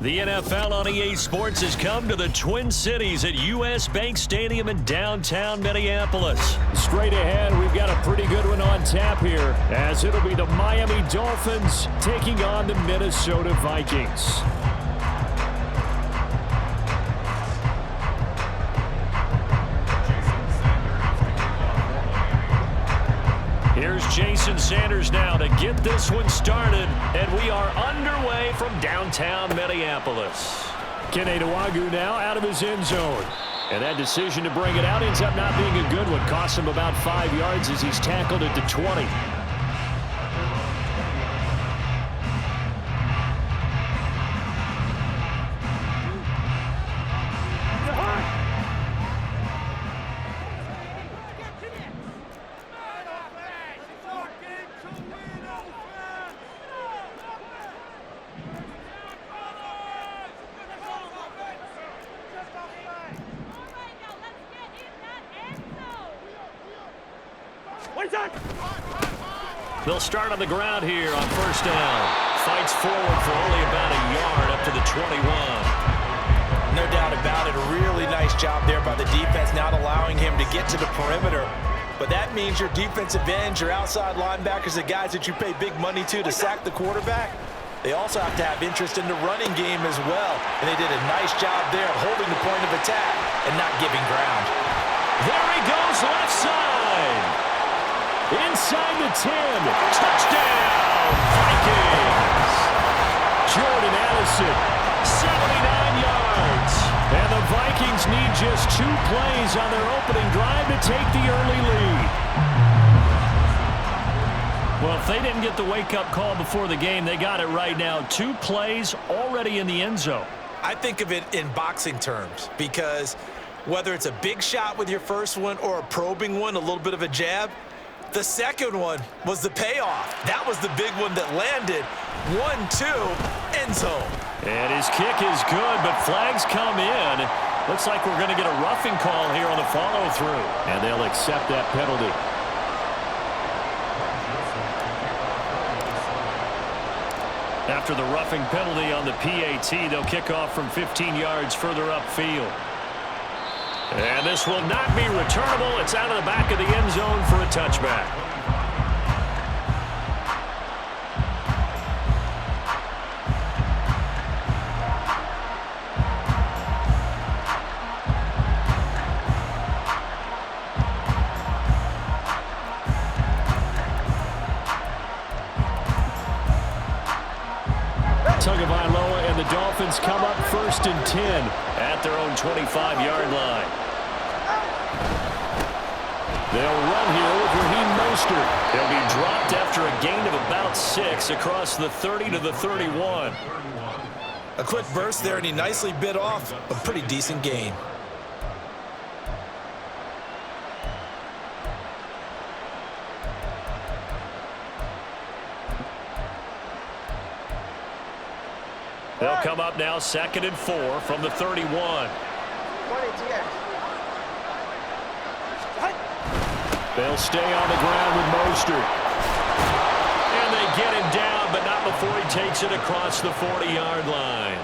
The NFL on EA Sports has come to the Twin Cities at U.S. Bank Stadium in downtown Minneapolis. Straight ahead, we've got a pretty good one on tap here, as it'll be the Miami Dolphins taking on the Minnesota Vikings. Here's Jason Sanders now to get this one started, and we are underway from downtown Minneapolis. Kene Nwangwu now out of his end zone. And that decision to bring it out ends up not being a good one. Costs him about 5 yards as he's tackled at the 20. They'll start on the ground here on first down. Fights forward for only about a yard up to the 21. No doubt about it. A really nice job there by the defense, not allowing him to get to the perimeter. But that means your defensive ends, your outside linebackers, the guys that you pay big money to sack the quarterback, they also have to have interest in the running game as well. And they did a nice job there of holding the point of attack and not giving ground. There he goes left side. Inside the 10. Touchdown, Vikings. Jordan Addison, 79 yards. And the Vikings need just 2 plays on their opening drive to take the early lead. Well, if they didn't get the wake-up call before the game, they got it right now. 2 plays already in the end zone. I think of it in boxing terms because whether it's a big shot with your first one or a probing one, a little bit of a jab, the second one was the payoff. That was the big one that landed. 1-2, end zone. And his kick is good, but flags come in. Looks like we're going to get a roughing call here on the follow-through. And they'll accept that penalty. After the roughing penalty on the PAT, they'll kick off from 15 yards further upfield. And this will not be returnable. It's out of the back of the end zone for a touchback. Tagovailoa and the Dolphins come up 1st and 10 at their own 25-yard line. They'll run here with Raheem Mostert. They'll be dropped after a gain of about 6 across the 30 to the 31. A quick burst there, and he nicely bit off a pretty decent gain. They'll come up now 2nd and 4 from the 31. They'll stay on the ground with Mostert. And they get him down, but not before he takes it across the 40-yard line.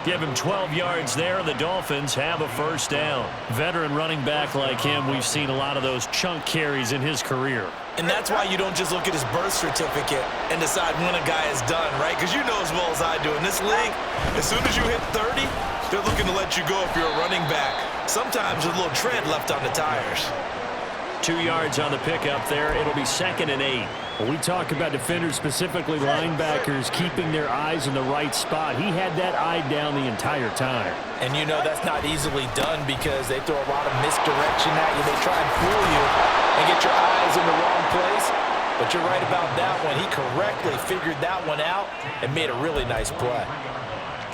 Give him 12 yards there, and the Dolphins have a first down. Veteran running back like him, we've seen a lot of those chunk carries in his career. And that's why you don't just look at his birth certificate and decide when a guy is done, right? Because you know as well as I do, in this league, as soon as you hit 30, they're looking to let you go if you're a running back. Sometimes with a little tread left on the tires. 2 yards on the pickup there. It'll be 2nd and 8. When we talk about defenders, specifically linebackers, keeping their eyes in the right spot, he had that eye down the entire time. And you know that's not easily done because they throw a lot of misdirection at you. They try and fool you and get your eyes in the wrong place. But you're right about that one. He correctly figured that one out and made a really nice play.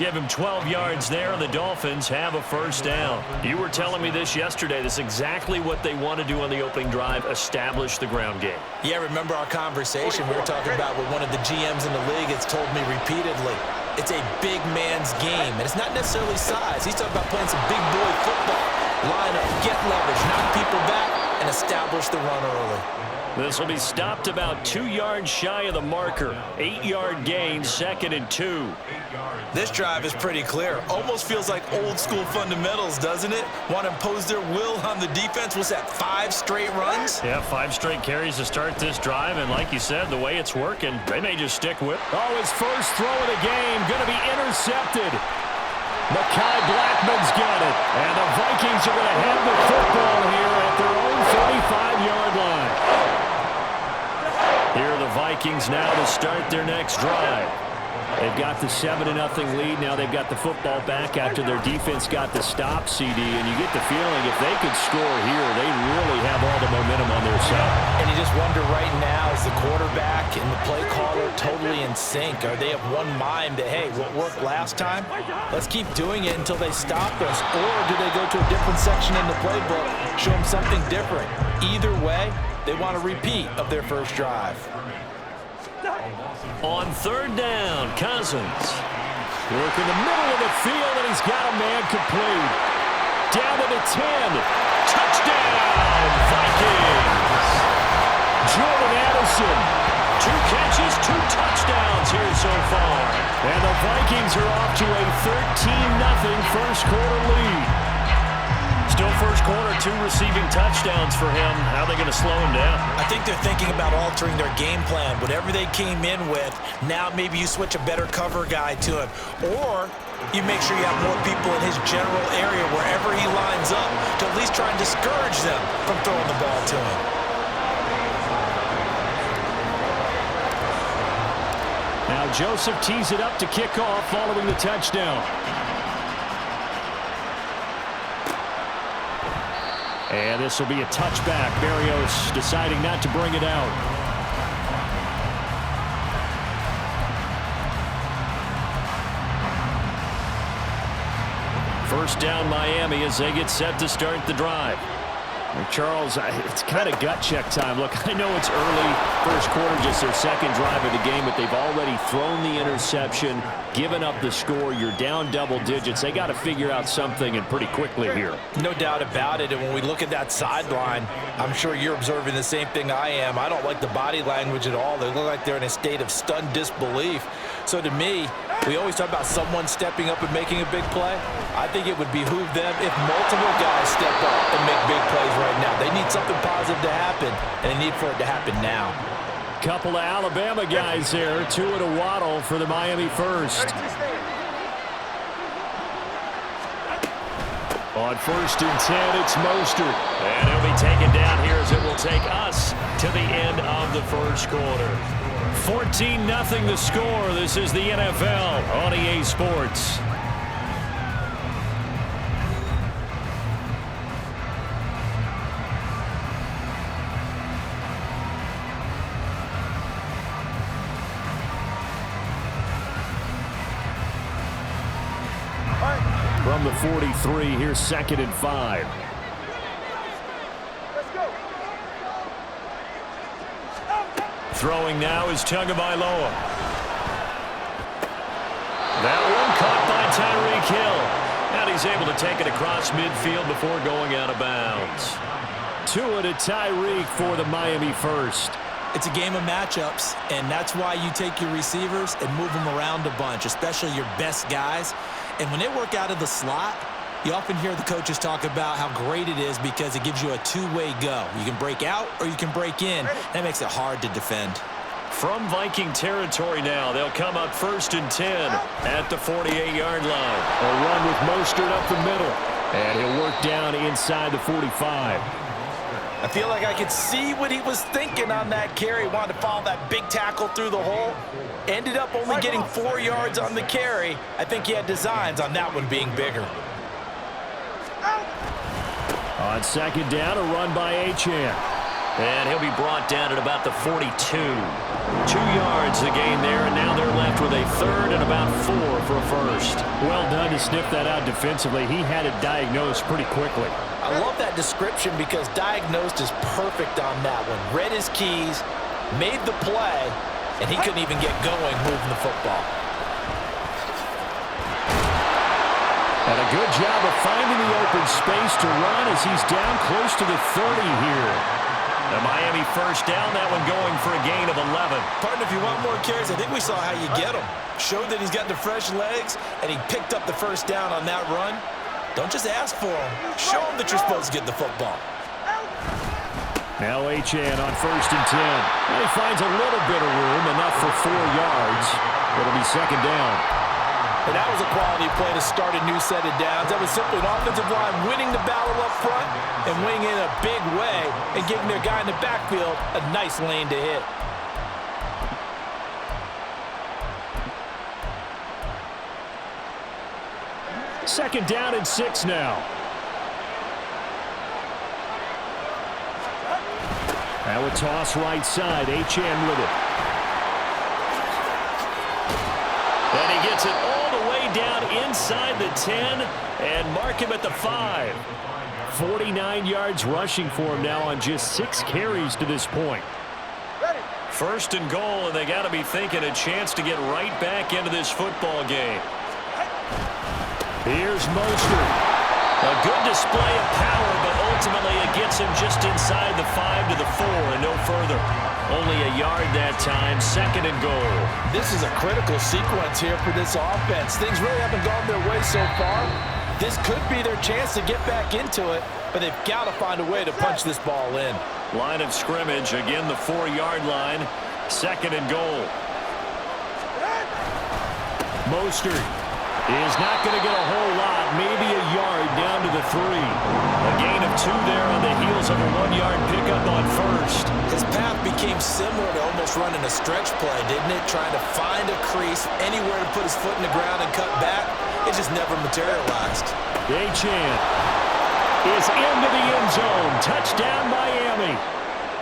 Give him 12 yards there, and the Dolphins have a first down. You were telling me this yesterday. This is exactly what they want to do on the opening drive, establish the ground game. Yeah, remember our conversation we were talking about with one of the GMs in the league has told me repeatedly. It's a big man's game, and it's not necessarily size. He's talking about playing some big boy football. Line up, get leverage, knock people back, and establish the run early. This will be stopped about 2 yards shy of the marker. 8-yard gain, 2nd and 2. This drive is pretty clear. Almost feels like old school fundamentals, doesn't it? Want to impose their will on the defense. Was that 5 straight runs? Yeah, 5 straight carries to start this drive. And like you said, the way it's working, they may just stick with. Oh, his first throw of the game going to be intercepted. Mekhi Blackman's got it. And the Vikings are going to have the football here at their own 35-yard line. Here are the Vikings now to start their next drive. They've got the 7-0 lead. Now they've got the football back after their defense got the stop, CD. And you get the feeling if they could score here, they really have all the momentum on their side. And you just wonder right now, is the quarterback and the play caller totally in sync? Are they of one mind that, hey, what worked last time? Let's keep doing it until they stop us. Or do they go to a different section in the playbook, show them something different? Either way, they want a repeat of their first drive. On 3rd down, Cousins. Work in the middle of the field, and he's got a man complete. Down to the 10. Touchdown, Vikings! Jordan Addison. 2 catches, 2 touchdowns here so far. And the Vikings are off to a 13-0 first quarter lead. Still first quarter, 2 receiving touchdowns for him. How are they going to slow him down? I think they're thinking about altering their game plan. Whatever they came in with, now maybe you switch a better cover guy to him. Or you make sure you have more people in his general area wherever he lines up to at least try and discourage them from throwing the ball to him. Now Joseph tees it up to kick off following the touchdown. And this will be a touchback. Berrios deciding not to bring it out. First down Miami as they get set to start the drive. Charles, it's kind of gut check time. Look, I know it's early, first quarter, just their second drive of the game, but they've already thrown the interception, given up the score. You're down double digits. They got to figure out something, and pretty quickly here. No doubt about it. And when we look at that sideline, I'm sure you're observing the same thing I am. I don't like the body language at all. They look like they're in a state of stunned disbelief. So to me, we always talk about someone stepping up and making a big play. I think it would behoove them if multiple guys step up and make big plays right now. They need something positive to happen, and they need for it to happen now. Couple of Alabama guys there. Tua to Waddle for the Miami first. On 1st and 10, it's Mostert. And he'll be taken down here as it will take us to the end of the first quarter. 14-0 the score. This is the NFL on EA Sports. From the 43, here's 2nd and 5. Throwing now is Tagovailoa. That one caught by Tyreek Hill. And he's able to take it across midfield before going out of bounds. Tua to Tyreek for the Miami first. It's a game of matchups, and that's why you take your receivers and move them around a bunch, especially your best guys. And when they work out of the slot, you often hear the coaches talk about how great it is because it gives you a two-way go. You can break out or you can break in. That makes it hard to defend. From Viking territory now, they'll come up 1st and 10 at the 48-yard line. A run with Mostert up the middle. And he'll work down inside the 45. I feel like I could see what he was thinking on that carry. Wanted to follow that big tackle through the hole. Ended up only getting 4 yards on the carry. I think he had designs on that one being bigger. On 2nd down, a run by Achane. And he'll be brought down at about the 42. 2 yards the gain there, and now they're left with a 3rd and about 4 for a first. Well done to sniff that out defensively. He had it diagnosed pretty quickly. I love that description because diagnosed is perfect on that one. Read his keys, made the play, and he couldn't even get going moving the football. And a good job of finding the open space to run as he's down close to the 30 here. The Miami first down, that one going for a gain of 11. Partner, if you want more carries, I think we saw how you get them. Showed that he's got the fresh legs, and he picked up the first down on that run. Don't just ask for them. Show them that you're supposed to get the football. Now Achane on 1st and 10. Well, he finds a little bit of room, enough for 4 yards. It'll be 2nd down. And that was a quality play to start a new set of downs. That was simply an offensive line winning the battle up front and winning in a big way and giving their guy in the backfield a nice lane to hit. Second down and 6 now. Now a toss right side. Achane with it. And he gets it all the way down inside the 10 and mark him at the 5. 49 yards rushing for him now on just 6 carries to this point. First and goal, and they got to be thinking a chance to get right back into this football game. Here's Mostert. A good display of power, but ultimately it gets him just inside the 5 to the 4 and no further. Only a yard that time, 2nd and goal. This is a critical sequence here for this offense. Things really haven't gone their way so far. This could be their chance to get back into it, but they've got to find a way to punch this ball in. Line of scrimmage, again the 4-yard line, 2nd and goal. Mostert is not going to get a whole lot, maybe a yard down to the 3. A gain of 2 there on the heels of a 1-yard pickup on 1st. His path became similar to almost running a stretch play, didn't it? Trying to find a crease, anywhere to put his foot in the ground and cut back. It just never materialized. Achane is into the end zone. Touchdown, Miami.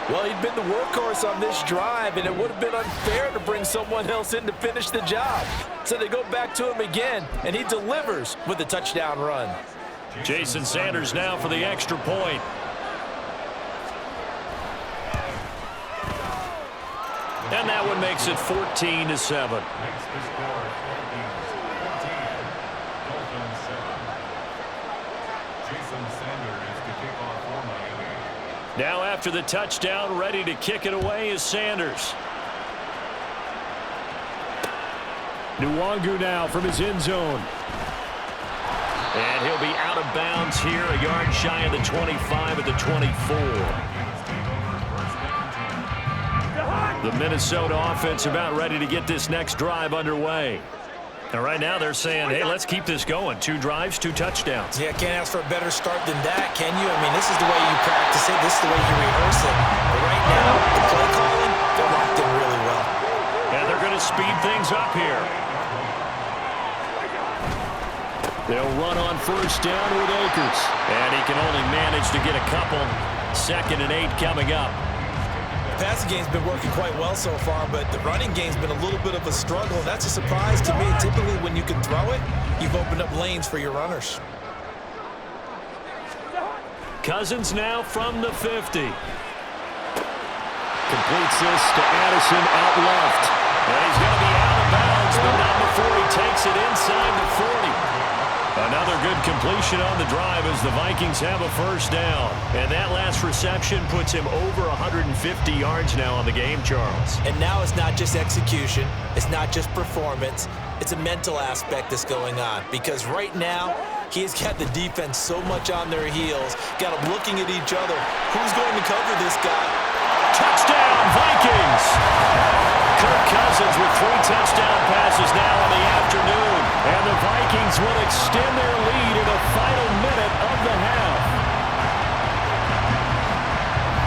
Well, he'd been the workhorse on this drive, and it would have been unfair to bring someone else in to finish the job. So they go back to him again, and he delivers with a touchdown run. Jason Sanders now for the extra point. And that one makes it 14-7. Now after the touchdown, ready to kick it away is Sanders. Nwangu now from his end zone. And he'll be out of bounds here, a yard shy of the 25 at the 24. The Minnesota offense about ready to get this next drive underway. And right now they're saying, hey, let's keep this going. 2 drives, 2 touchdowns. Yeah, can't ask for a better start than that, can you? I mean, this is the way you practice it. This is the way you rehearse it. But right now, the play calling, they're locked in really well. And they're going to speed things up here. They'll run on 1st down with Akers. And he can only manage to get a couple. 2nd and 8 coming up. The passing game's been working quite well so far, but the running game's been a little bit of a struggle. That's a surprise to me. Typically, when you can throw it, you've opened up lanes for your runners. Cousins now from the 50. Completes this to Addison out left. And he's going to be out of bounds, but not before he takes it inside the 40. Another good completion on the drive as the Vikings have a 1st down. And that last reception puts him over 150 yards now on the game, Charles. And now it's not just execution. It's not just performance. It's a mental aspect that's going on. Because right now, he's got the defense so much on their heels. Got them looking at each other. Who's going to cover this guy? Touchdown, Vikings! Kirk Cousins with 3 touchdown passes now in the afternoon. And the Vikings will extend their lead in the final minute of the half.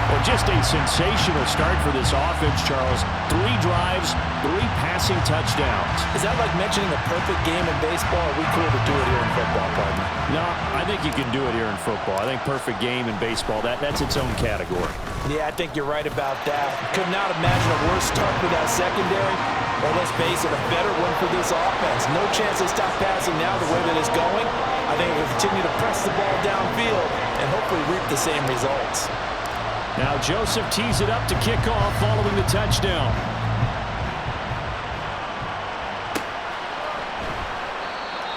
Well, just a sensational start for this offense, Charles. 3 drives, 3 passing touchdowns. Is that like mentioning a perfect game in baseball? Or are we cool to do it here in football, partner? No, I think you can do it here in football. I think perfect game in baseball, that's its own category. Yeah, I think you're right about that. Could not imagine a worse start for that secondary, or let's face it, a better one for this offense. No chance they stop passing now the way that it's going. I think we'll continue to press the ball downfield and hopefully reap the same results. Now Joseph tees it up to kick off following the touchdown.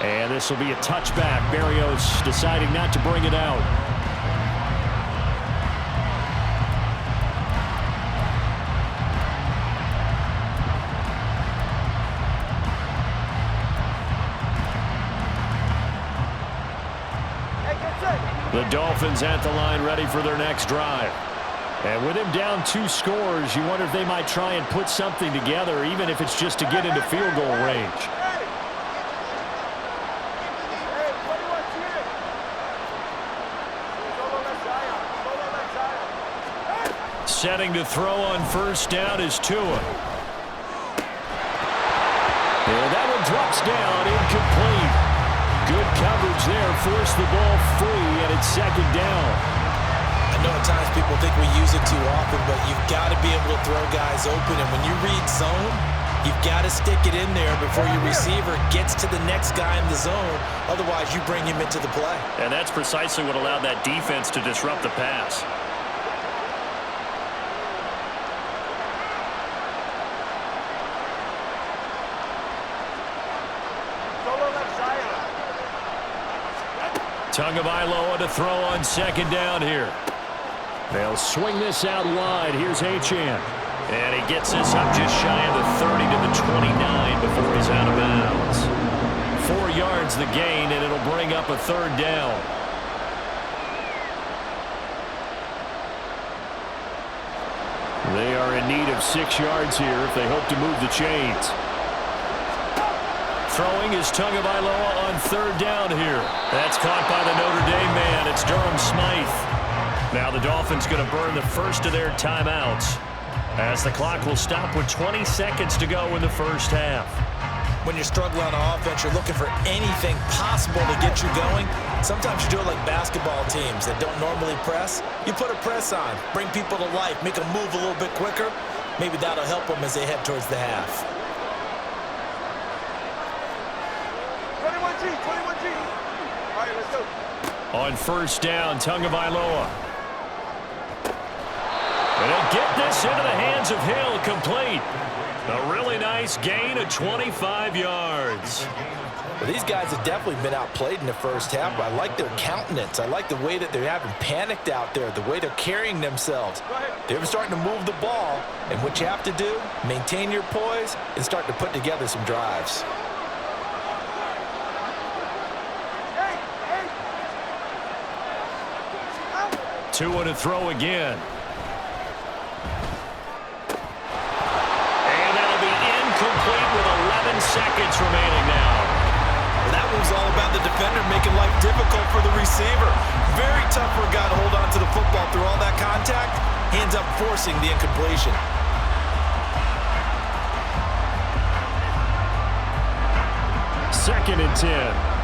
And this will be a touchback. Berrios deciding not to bring it out. The Dolphins at the line ready for their next drive. And with him down 2 scores, you wonder if they might try and put something together, even if it's just to get into field goal range. Setting to throw on first down is Tua. And that one drops down, incomplete. Good coverage there, forced the ball free, and it's second down. I know at times people think we use it too often, but you've got to be able to throw guys open. And when you read zone, you've got to stick it in there before your receiver gets to the next guy in the zone. Otherwise, you bring him into the play. And that's precisely what allowed that defense to disrupt the pass. Tagovailoa to throw on second down here. They'll swing this out wide. Here's Achane. And he gets this up just shy of the 30 to the 29 before he's out of bounds. 4 yards the gain, and it'll bring up a third down. They are in need of 6 yards here if they hope to move the chains. Throwing is Tagovailoa on third down here. That's caught by the Notre Dame man. It's Durham Smythe. Now the Dolphins going to burn the first of their timeouts as the clock will stop with 20 seconds to go in the first half. When you're struggling on offense, you're looking for anything possible to get you going. Sometimes you do it like basketball teams that don't normally press. You put a press on, bring people to life, make them move a little bit quicker. Maybe that'll help them as they head towards the half. 21G. All right, let's go. On first down, Tagovailoa. And he'll get this into the hands of Hill, complete. A really nice gain of 25 yards. Well, these guys have definitely been outplayed in the first half. I like their countenance. I like the way that they're having panicked out there, the way they're carrying themselves. They're starting to move the ball, and what you have to do, maintain your poise and start to put together some drives. Tua to throw again. And that'll be incomplete with 11 seconds remaining now. Well, that was all about the defender making life difficult for the receiver. Very tough for a guy to hold on to the football through all that contact. He ends up forcing the incompletion. Second and 10.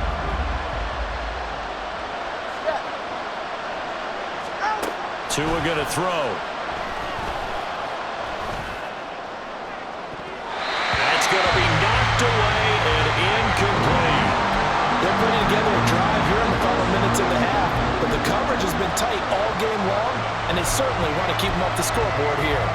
Tua going to throw. That's going to be knocked away and incomplete. They're putting together a drive here in the final minutes of the half, but the coverage has been tight all game long, and they certainly want to keep them off the scoreboard here.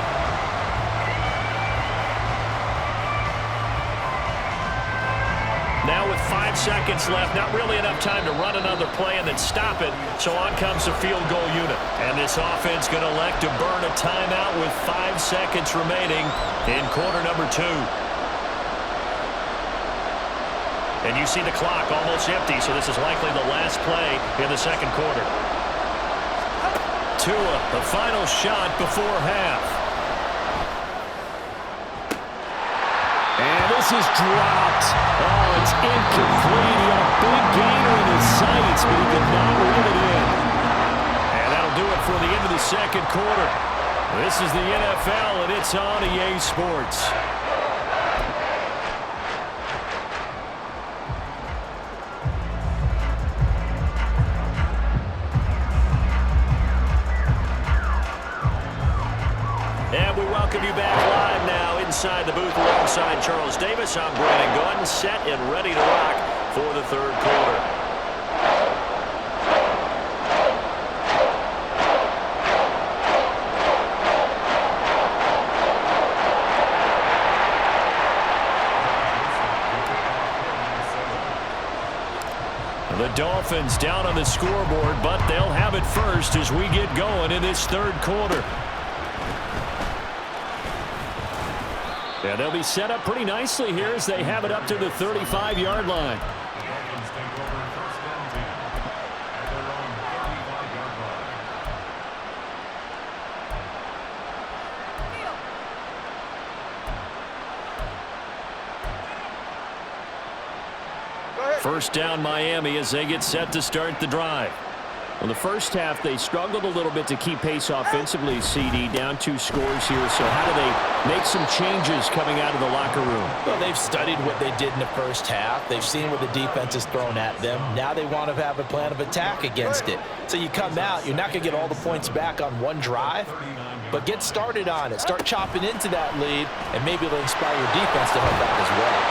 Now with 5 seconds left, not really enough time to run another play and then stop it, so on comes the field goal unit. And this offense going to elect to burn a timeout with 5 seconds remaining in quarter number 2. And you see the clock almost empty, so this is likely the last play in the second quarter. Tua, the final shot before half. And this is dropped. Oh, it's incomplete. He had a big gainer in his sights, but he could not reel it in. And that'll do it for the end of the second quarter. This is the NFL, and it's on EA Sports. And we welcome you back live now inside the booth alongside Charles Davis. I'm Brandon Gordon, set and ready to rock for the third quarter. The Dolphins down on the scoreboard, but they'll have it first as we get going in this third quarter. Yeah, they'll be set up pretty nicely here as they have it up to the 35-yard line. First down Miami as they get set to start the drive. In the first half, they struggled a little bit to keep pace offensively, CD, down 2 scores here. So how do they make some changes coming out of the locker room? Well, they've studied what they did in the first half. They've seen what the defense has thrown at them. Now they want to have a plan of attack against it. So you come out, you're not going to get all the points back on one drive, but get started on it. Start chopping into that lead, and maybe it'll inspire your defense to help out as well.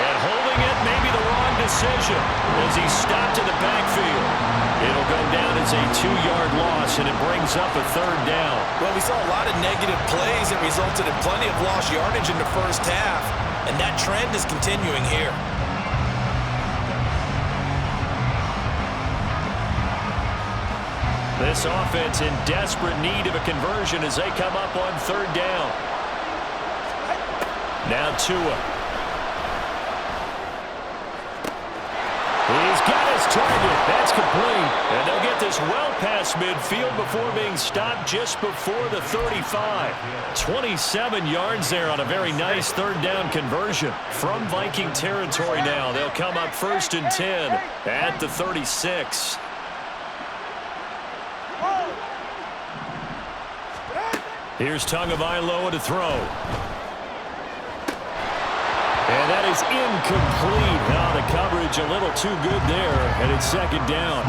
And holding it, maybe the wrong decision as he stopped in the backfield. It'll go down as a 2-yard loss, and it brings up a 3rd down. Well, we saw a lot of negative plays that resulted in plenty of lost yardage in the first half, and that trend is continuing here. This offense in desperate need of a conversion as they come up on 3rd down. Now Tua. He's got his target. That's complete. And they'll get this well past midfield before being stopped just before the 35. 27 yards there on a very nice 3rd down conversion. From Viking territory now, they'll come up 1st and 10 at the 36. Here's Tagovailoa to throw. And that is incomplete. Now the coverage a little too good there, and it's 2nd down.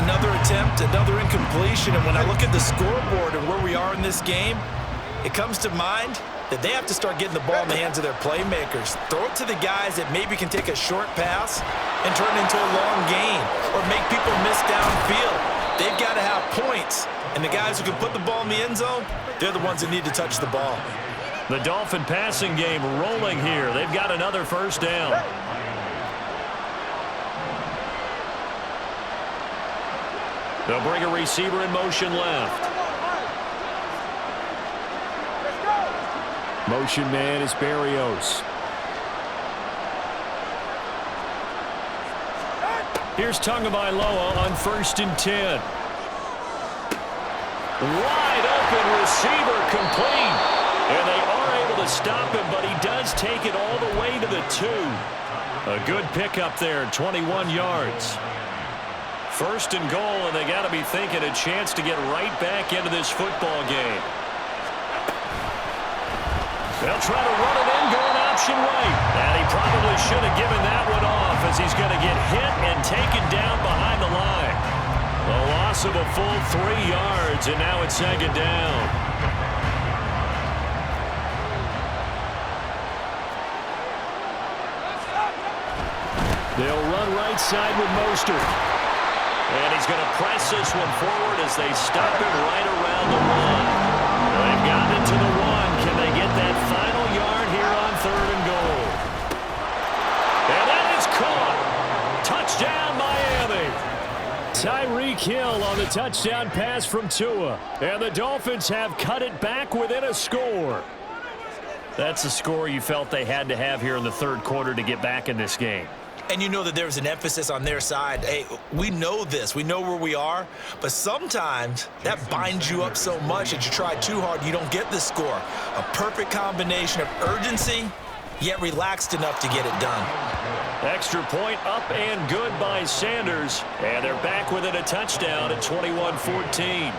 Another attempt, another incompletion, and when I look at the scoreboard and where we are in this game, it comes to mind that they have to start getting the ball in the hands of their playmakers. Throw it to the guys that maybe can take a short pass and turn it into a long gain or make people miss downfield. They've got to have points, and the guys who can put the ball in the end zone, they're the ones that need to touch the ball. The Dolphin passing game rolling here. They've got another 1st down. They'll bring a receiver in motion left. Motion man is Berrios. Here's Tagovailoa on 1st and 10. Wide open receiver complete. And they are able to stop him, but he does take it all the way to the 2. A good pickup there, 21 yards. 1st and goal, and they got to be thinking a chance to get right back into this football game. They'll try to run it in, going option right. And he probably should have given that one off as he's going to get hit and taken down behind the line. A loss of a full 3 yards, and now it's 2nd down. They'll run right side with Mostert. And he's going to press this one forward as they stop him right around the 1. They've gotten it to the 1. Can they get that final yard here on 3rd and goal? And that is caught. Touchdown, Miami. Tyreek Hill on the touchdown pass from Tua. And the Dolphins have cut it back within a score. That's the score you felt they had to have here in the 3rd quarter to get back in this game. And you know that there's an emphasis on their side. Hey, we know this. We know where we are. But sometimes that binds you up so much that you try too hard, you don't get the score. A perfect combination of urgency, yet relaxed enough to get it done. Extra point up and good by Sanders. And they're back within a touchdown at 21-14.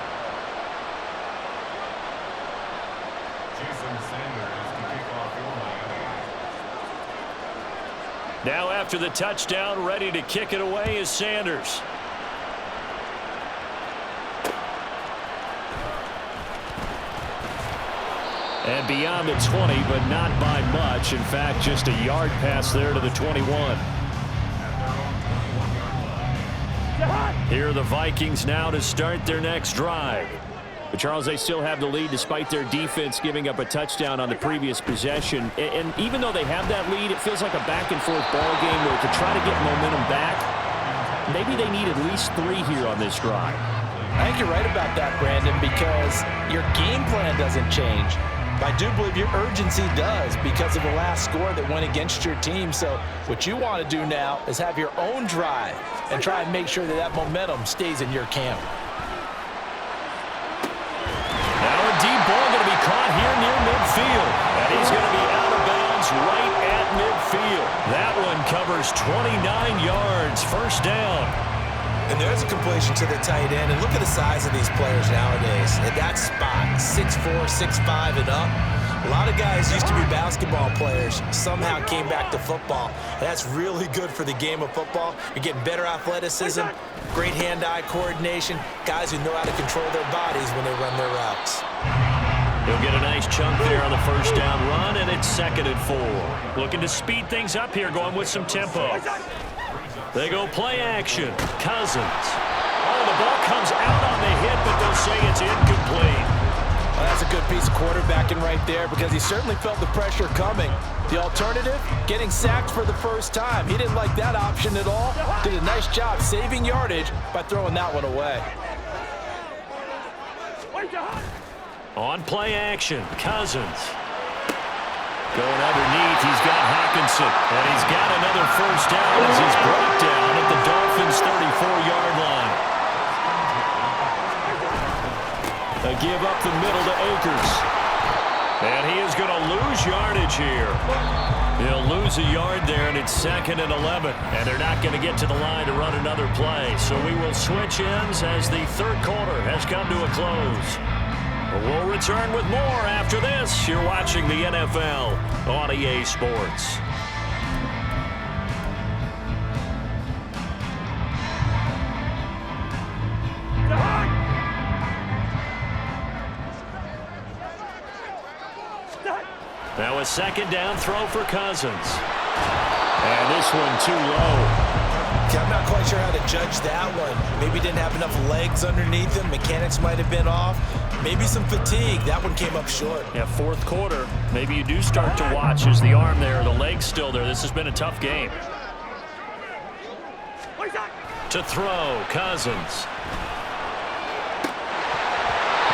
Now after the touchdown, ready to kick it away is Sanders. And beyond the 20, but not by much. In fact, just a yard pass there to the 21. Here are the Vikings now to start their next drive. But Charles, they still have the lead despite their defense giving up a touchdown on the previous possession. And even though they have that lead, it feels like a back-and-forth ball game where to try to get momentum back, maybe they need at least 3 here on this drive. I think you're right about that, Brandon, because your game plan doesn't change. But I do believe your urgency does because of the last score that went against your team. So what you want to do now is have your own drive and try and make sure that that momentum stays in your camp. Now a deep ball going to be caught here near midfield. And he's going to be out of bounds right at midfield. field. That one covers 29 yards. First down. And there's a completion to the tight end. And look at the size of these players nowadays. At that spot, 6'4", 6'5", and up. A lot of guys used to be basketball players, somehow came back to football. And that's really good for the game of football. You're getting better athleticism, great hand-eye coordination, guys who know how to control their bodies when they run their routes. He'll get a nice chunk there on the first down run, and it's 2nd and 4. Looking to speed things up here, going with some tempo. They go play action. Cousins. Oh, the ball comes out on the hit, but they'll say it's incomplete. Well, that's a good piece of quarterbacking right there because he certainly felt the pressure coming. The alternative, getting sacked for the first time. He didn't like that option at all. Did a nice job saving yardage by throwing that one away. On play action, Cousins. Going underneath, he's got Hawkinson. And he's got another first down as he's brought down at the Dolphins' 34-yard line. A give up the middle to Akers. And he is going to lose yardage here. He'll lose a yard there, and it's 2nd and 11. And they're not going to get to the line to run another play. So we will switch ends as the third quarter has come to a close. We'll return with more after this. You're watching the NFL on EA Sports. Now a 2nd down throw for Cousins. And this one too low. I'm not quite sure how to judge that one. Maybe didn't have enough legs underneath him. Mechanics might have been off. Maybe some fatigue. That one came up short. Yeah, 4th quarter. Maybe you do start to watch as the arm there, the leg's still there. This has been a tough game. To throw, Cousins.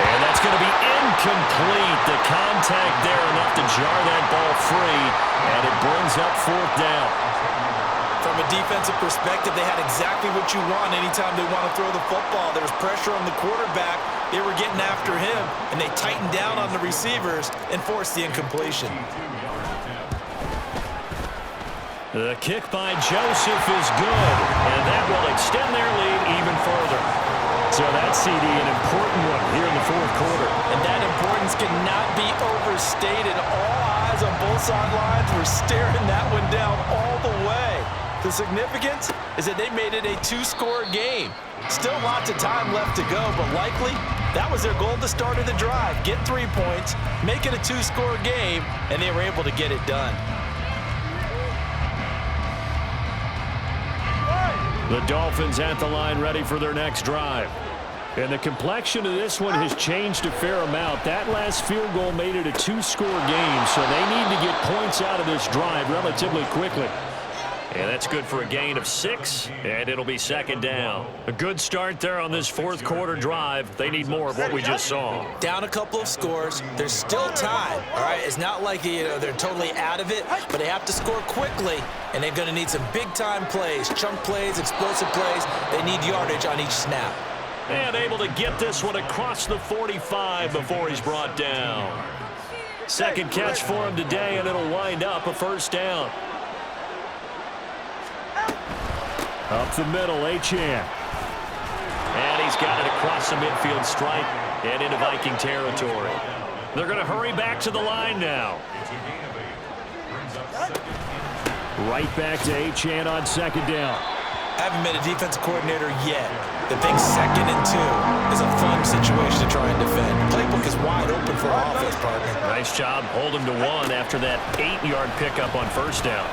And that's going to be incomplete. The contact there enough to jar that ball free, and it brings up 4th down. From a defensive perspective, they had exactly what you want anytime they want to throw the football. There was pressure on the quarterback. They were getting after him, and they tightened down on the receivers and forced the incompletion. The kick by Joseph is good, and that will extend their lead even further. So that's, CD, an important one here in the 4th quarter. And that importance cannot be overstated. All eyes on both sidelines were staring that one down all the way. The significance is that they made it a 2-score game. Still lots of time left to go, but likely that was their goal at the start of the drive. Get 3 points, make it a 2-score game, and they were able to get it done. The Dolphins at the line ready for their next drive. And the complexion of this one has changed a fair amount. That last field goal made it a 2-score game, so they need to get points out of this drive relatively quickly. And that's good for a gain of 6, and it'll be 2nd down. A good start there on this 4th quarter drive. They need more of what we just saw. Down a couple of scores. There's still time, all right? It's not like, they're totally out of it, but they have to score quickly, and they're going to need some big-time plays, chunk plays, explosive plays. They need yardage on each snap. And able to get this one across the 45 before he's brought down. Second catch for him today, and it'll wind up a 1st down. Up the middle, Achane. And he's got it across the midfield stripe and into Viking territory. They're going to hurry back to the line now. Right back to Achane on 2nd down. Haven't met a defensive coordinator yet that thinks 2nd and 2 is a fun situation to try and defend. Playbook is wide open for offense, partner. Nice job holding to 1 after that 8-yard pickup on 1st down.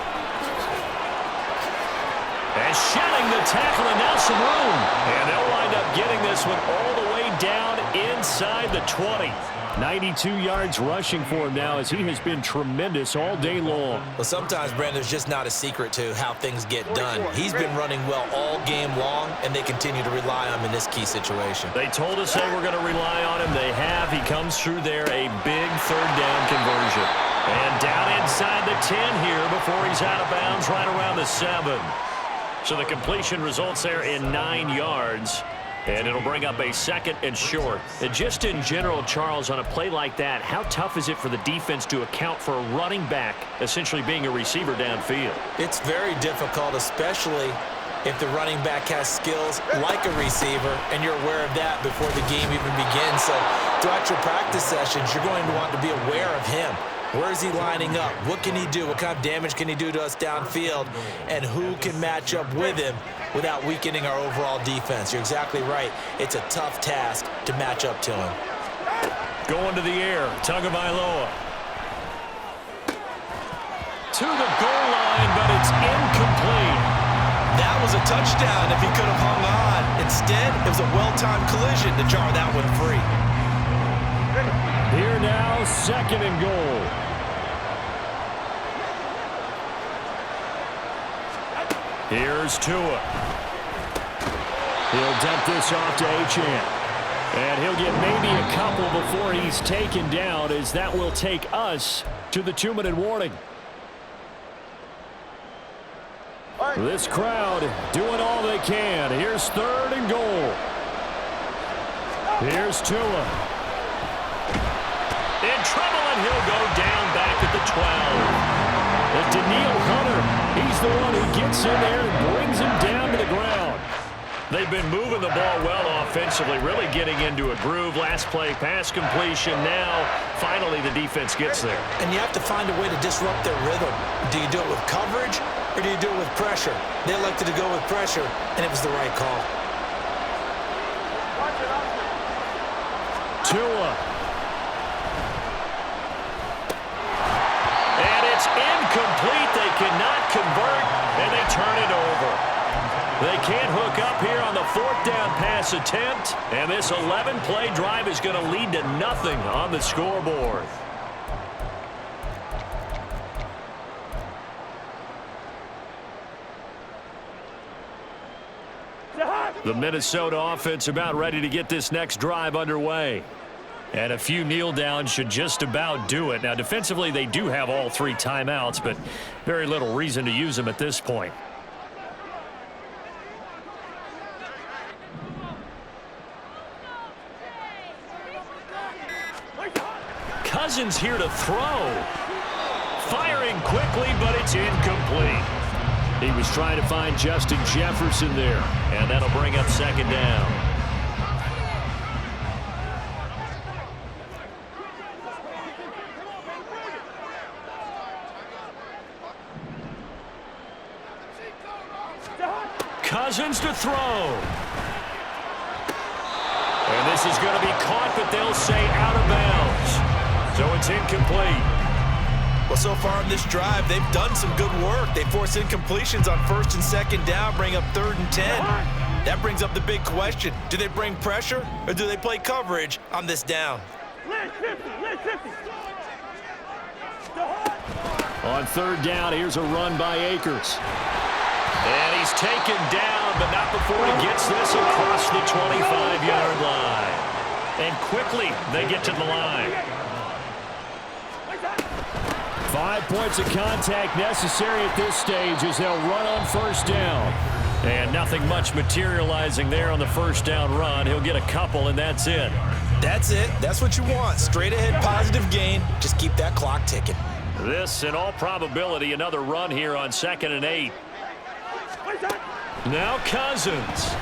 And shedding the tackle, and now some room. And they'll wind up getting this one all the way down inside the 20. 92 yards rushing for him now as he has been tremendous all day long. Well, sometimes, Brandon, there's just not a secret to how things get done. He's been running well all game long, and they continue to rely on him in this key situation. They told us they were going to rely on him. They have. He comes through there, a big 3rd down conversion. And down inside the 10 here before he's out of bounds right around the 7. So the completion results there in 9 yards. And it'll bring up a 2nd and short. And just in general, Charles, on a play like that, how tough is it for the defense to account for a running back essentially being a receiver downfield? It's very difficult, especially if the running back has skills like a receiver, and you're aware of that before the game even begins. So throughout your practice sessions, you're going to want to be aware of him. Where is he lining up? What can he do? What kind of damage can he do to us downfield? And who can match up with him without weakening our overall defense? You're exactly right. It's a tough task to match up to him. Going to the air, Tagovailoa. To the goal line, but it's incomplete. That was a touchdown if he could have hung on. Instead, it was a well-timed collision to jar that one free. Here now, 2nd and goal. Here's Tua. He'll dump this off to Achane. And he'll get maybe a couple before he's taken down, as that will take us to the 2-minute warning. This crowd doing all they can. Here's 3rd and goal. Here's Tua. In trouble, and he'll go down back at the 12. And Danielle Hunter, he's the one who gets in there and brings him down to the ground. They've been moving the ball well offensively, really getting into a groove. Last play, pass completion. Now, finally, the defense gets there. And you have to find a way to disrupt their rhythm. Do you do it with coverage, or do you do it with pressure? They elected to go with pressure, and it was the right call. Tua. And it's incomplete. They cannot convert, and they turn it over. They can't hook up here on the 4th down pass attempt, and this 11-play drive is going to lead to nothing on the scoreboard. The Minnesota offense about ready to get this next drive underway. And a few kneel downs should just about do it. Now, defensively, they do have all 3 timeouts, but very little reason to use them at this point. Cousins here to throw. Firing quickly, but it's incomplete. He was trying to find Justin Jefferson there, and that'll bring up 2nd down. Cousins to throw. And this is going to be caught, but they'll say out of bounds. So it's incomplete. Well, so far in this drive, they've done some good work. They force incompletions on 1st and 2nd down, bring up 3rd and 10. That brings up the big question. Do they bring pressure, or do they play coverage on this down? On 3rd down, here's a run by Akers. And he's taken down, but not before he gets this across the 25-yard line. And quickly, they get to the line. 5 points of contact necessary at this stage as they'll run on 1st down. And nothing much materializing there on the 1st down run. He'll get a couple, and that's it. That's it. That's what you want. Straight ahead positive gain. Just keep that clock ticking. This, in all probability, another run here on 2nd and 8. Now Cousins.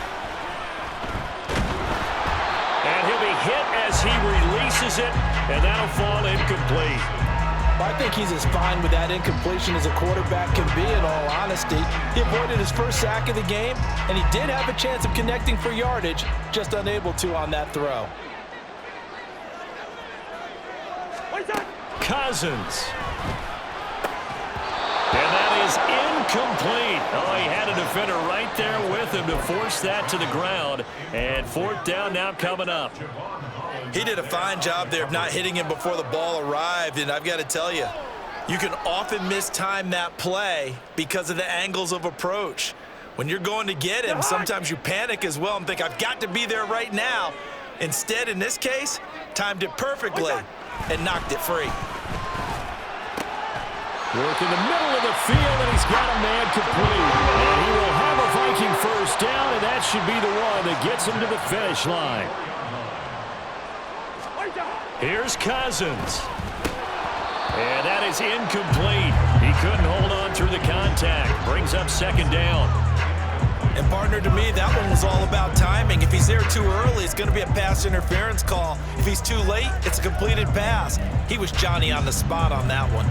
And he'll be hit as he releases it, and that'll fall incomplete. I think he's as fine with that incompletion as a quarterback can be, in all honesty. He avoided his 1st sack of the game, and he did have a chance of connecting for yardage, just unable to on that throw. Cousins. And that is incomplete. Oh, he had a defender right there with him to force that to the ground. And 4th down now coming up. He did a fine job there of not hitting him before the ball arrived, and I've got to tell you, you can often mistime that play because of the angles of approach. When you're going to get him, sometimes you panic as well and think, I've got to be there right now. Instead, in this case, timed it perfectly and knocked it free. Work in the middle of the field, and he's got a man complete. And he will have a Viking 1st down, and that should be the one that gets him to the finish line. Here's Cousins. And that is incomplete. He couldn't hold on through the contact. Brings up second down. And partner, to me, that one was all about timing. If he's there too early, it's going to be a pass interference call. If he's too late, it's a completed pass. He was Johnny on the spot on that one.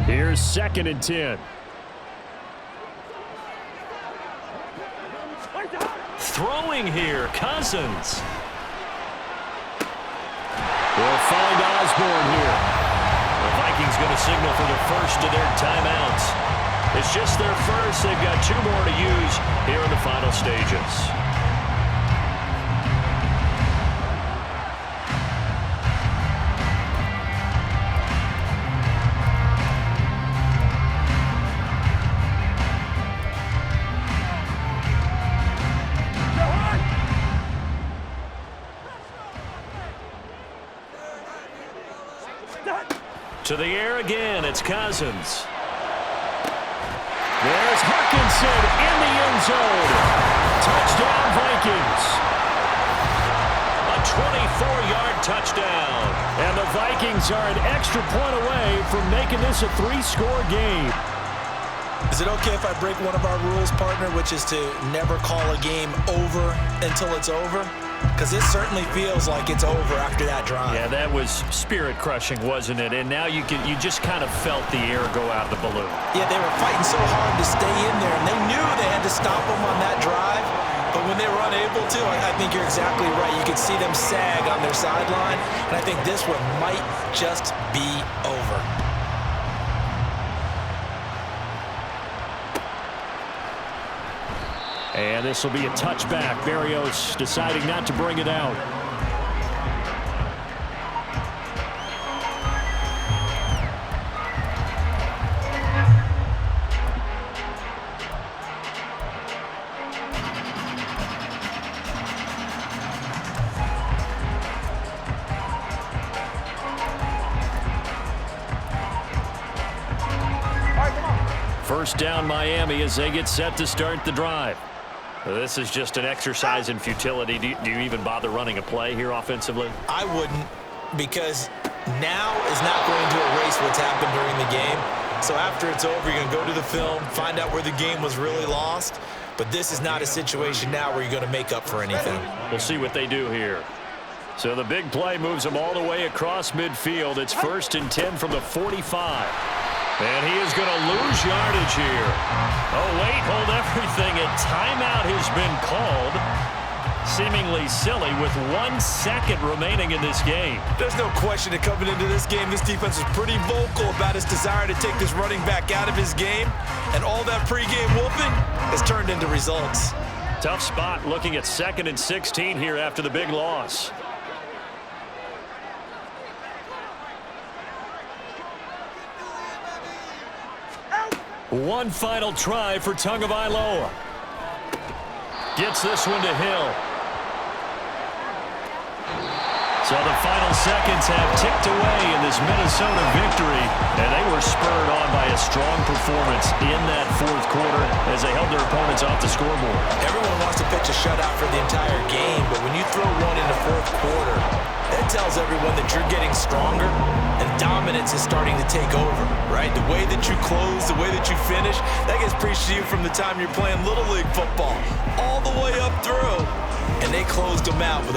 Here's 2nd and 10. Throwing here, Cousins. We'll find Osborne here. The Vikings going to signal for the first of their timeouts. It's just their first. They've got 2 more to use here in the final stages. To the air again, it's Cousins. There's Hawkinson in the end zone. Touchdown, Vikings. A 24-yard touchdown. And the Vikings are an extra point away from making this a 3-score game. Is it okay if I break one of our rules, partner, which is to never call a game over until it's over? Because it certainly feels like it's over after that drive. Yeah, that was spirit-crushing, wasn't it? And now you just kind of felt the air go out of the balloon. Yeah, they were fighting so hard to stay in there, and they knew they had to stop them on that drive. But when they were unable to, I think you're exactly right. You could see them sag on their sideline, and I think this one might just be over. And this will be a touchback. Berrios deciding not to bring it out. First down, Miami, as they get set to start the drive. This is just an exercise in futility. Do you even bother running a play here offensively? I wouldn't, because now is not going to erase what's happened during the game. So after it's over, you're going to go to the film, find out where the game was really lost. But this is not a situation now where you're going to make up for anything. We'll see what they do here. So the big play moves them all the way across midfield. It's 1st and 10 from the 45. And he is going to lose yardage here. Oh, wait, hold everything. A timeout has been called. Seemingly silly with 1 second remaining in this game. There's no question that coming into this game, this defense is pretty vocal about its desire to take this running back out of his game. And all that pregame whooping has turned into results. Tough spot looking at 2nd and 16 here after the big loss. One final try for Tagovailoa. Gets this one to Hill. So the final seconds have ticked away in this Minnesota victory, and they were spurred on by a strong performance in that 4th quarter as they held their opponents off the scoreboard. Everyone wants to pitch a shutout for the entire game, but when you throw one in the 4th quarter, that tells everyone that you're getting stronger and dominance is starting to take over, right? The way that you close, the way that you finish, that gets preached to you from the time you're playing Little League football all the way up through, and they closed them out with a